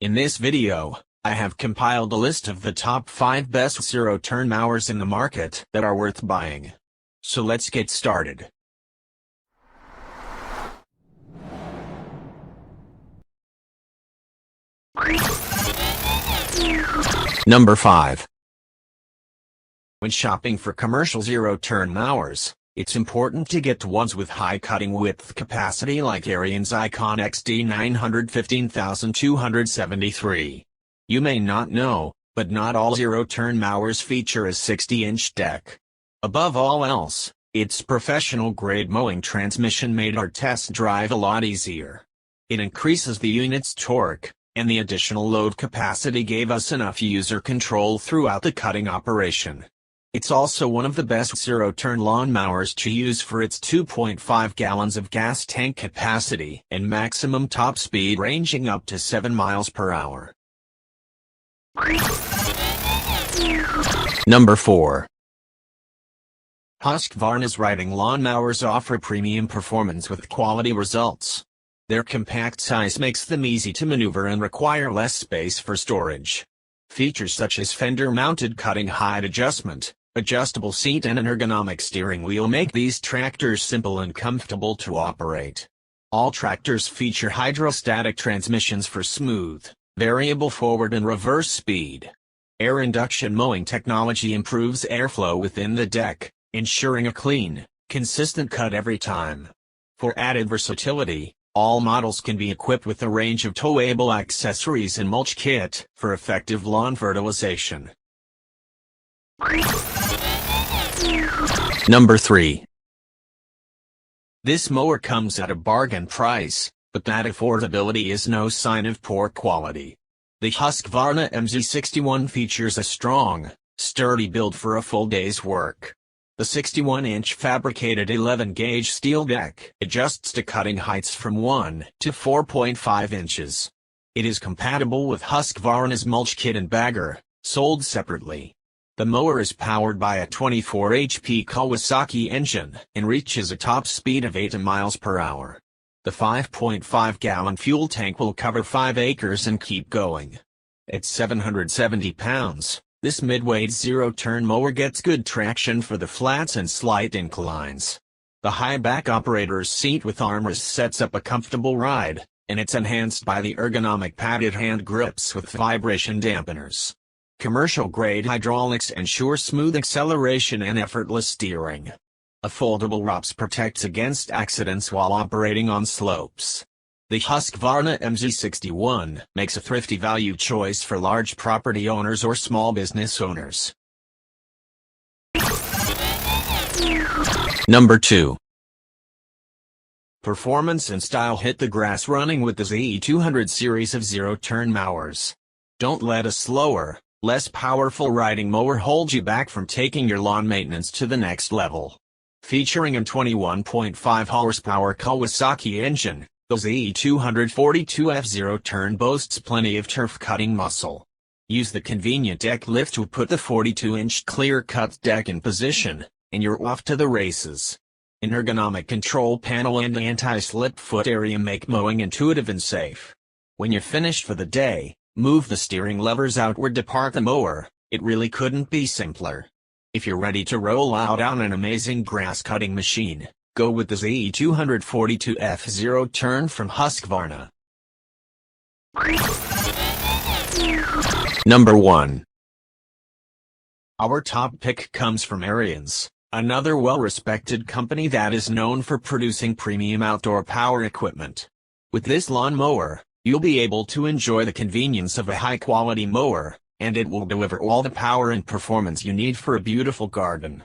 In this video, I have compiled a list of the top 5 best zero-turn mowers in the market that are worth buying. So let's get started. Number 5. When shopping for commercial zero-turn mowers, it's important to get ones with high cutting width capacity like Ariens Icon XD 915273. You may not know, but not all zero-turn mowers feature a 60-inch deck. Above all else, its professional-grade mowing transmission made our test drive a lot easier. It increases the unit's torque, and the additional load capacity gave us enough user control throughout the cutting operation. It's also one of the best zero-turn lawn mowers to use for its 2.5 gallons of gas tank capacity and maximum top speed ranging up to 7 miles per hour. Number 4. Husqvarna's riding lawn mowers offer premium performance with quality results. Their compact size makes them easy to maneuver and require less space for storage. Features such as fender-mounted cutting height adjustment, adjustable seat and an ergonomic steering wheel make these tractors simple and comfortable to operate. All tractors feature hydrostatic transmissions for smooth, variable forward and reverse speed. Air induction mowing technology improves airflow within the deck, ensuring a clean, consistent cut every time. For added versatility, all models can be equipped with a range of towable accessories and mulch kit for effective lawn fertilization. Number 3. This mower comes at a bargain price, but that affordability is no sign of poor quality. The Husqvarna MZ61 features a strong, sturdy build for a full day's work. The 61-inch fabricated 11-gauge steel deck adjusts to cutting heights from 1 to 4.5 inches. It is compatible with Husqvarna's mulch kit and bagger, sold separately. The mower is powered by a 24 HP Kawasaki engine and reaches a top speed of 8 miles per hour. The 5.5-gallon fuel tank will cover 5 acres and keep going. At 770 pounds, this mid-weight zero-turn mower gets good traction for the flats and slight inclines. The high-back operator's seat with armrest sets up a comfortable ride, and it's enhanced by the ergonomic padded hand grips with vibration dampeners. Commercial-grade hydraulics ensure smooth acceleration and effortless steering. A foldable ROPS protects against accidents while operating on slopes. The Husqvarna MZ61 makes a thrifty value choice for large property owners or small business owners. Number 2. Performance and style hit the grass running with the ZE200 series of zero-turn mowers. Don't let a slower, less powerful riding mower hold you back from taking your lawn maintenance to the next level. Featuring a 21.5 horsepower Kawasaki engine, the ZE242F zero-turn boasts plenty of turf-cutting muscle. Use the convenient deck lift to put the 42-inch clear-cut deck in position, and you're off to the races. An ergonomic control panel and anti-slip foot area make mowing intuitive and safe. When you're finished for the day, move the steering levers outward to park the mower. It really couldn't be simpler. If you're ready to roll out on an amazing grass-cutting machine, go with the ZE242F zero-turn from Husqvarna. Number 1. Our top pick comes from Ariens, another well-respected company that is known for producing premium outdoor power equipment. With this lawn mower, you'll be able to enjoy the convenience of a high-quality mower, and it will deliver all the power and performance you need for a beautiful garden.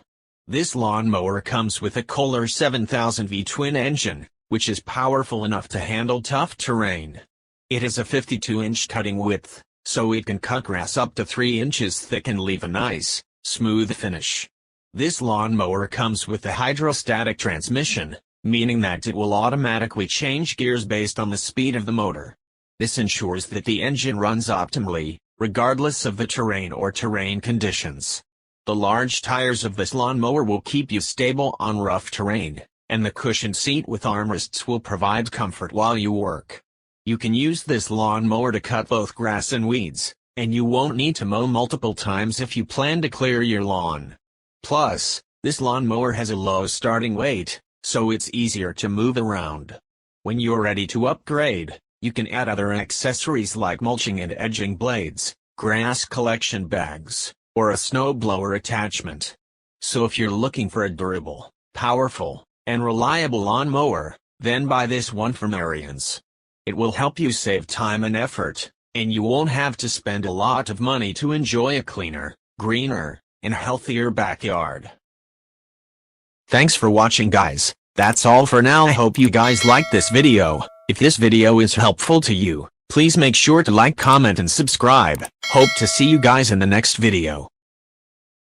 This lawn mower comes with a Kohler 7000V twin engine, which is powerful enough to handle tough terrain. It has a 52-inch cutting width, so it can cut grass up to 3 inches thick and leave a nice, smooth finish. This lawn mower comes with a hydrostatic transmission, meaning that it will automatically change gears based on the speed of the motor. This ensures that the engine runs optimally, regardless of the terrain or terrain conditions. The large tires of this lawnmower will keep you stable on rough terrain, and the cushioned seat with armrests will provide comfort while you work. You can use this lawnmower to cut both grass and weeds, and you won't need to mow multiple times if you plan to clear your lawn. Plus, this lawnmower has a low starting weight, so it's easier to move around. When you're ready to upgrade, you can add other accessories like mulching and edging blades, grass collection bags, or a snowblower attachment. So if you're looking for a durable, powerful, and reliable lawnmower, then buy this one from Ariens. It will help you save time and effort, and you won't have to spend a lot of money to enjoy a cleaner, greener, and healthier backyard. Thanks for watching, guys. That's all for now. I hope you guys liked this video. If this video is helpful to you, please make sure to like, comment, and subscribe. Hope to see you guys in the next video.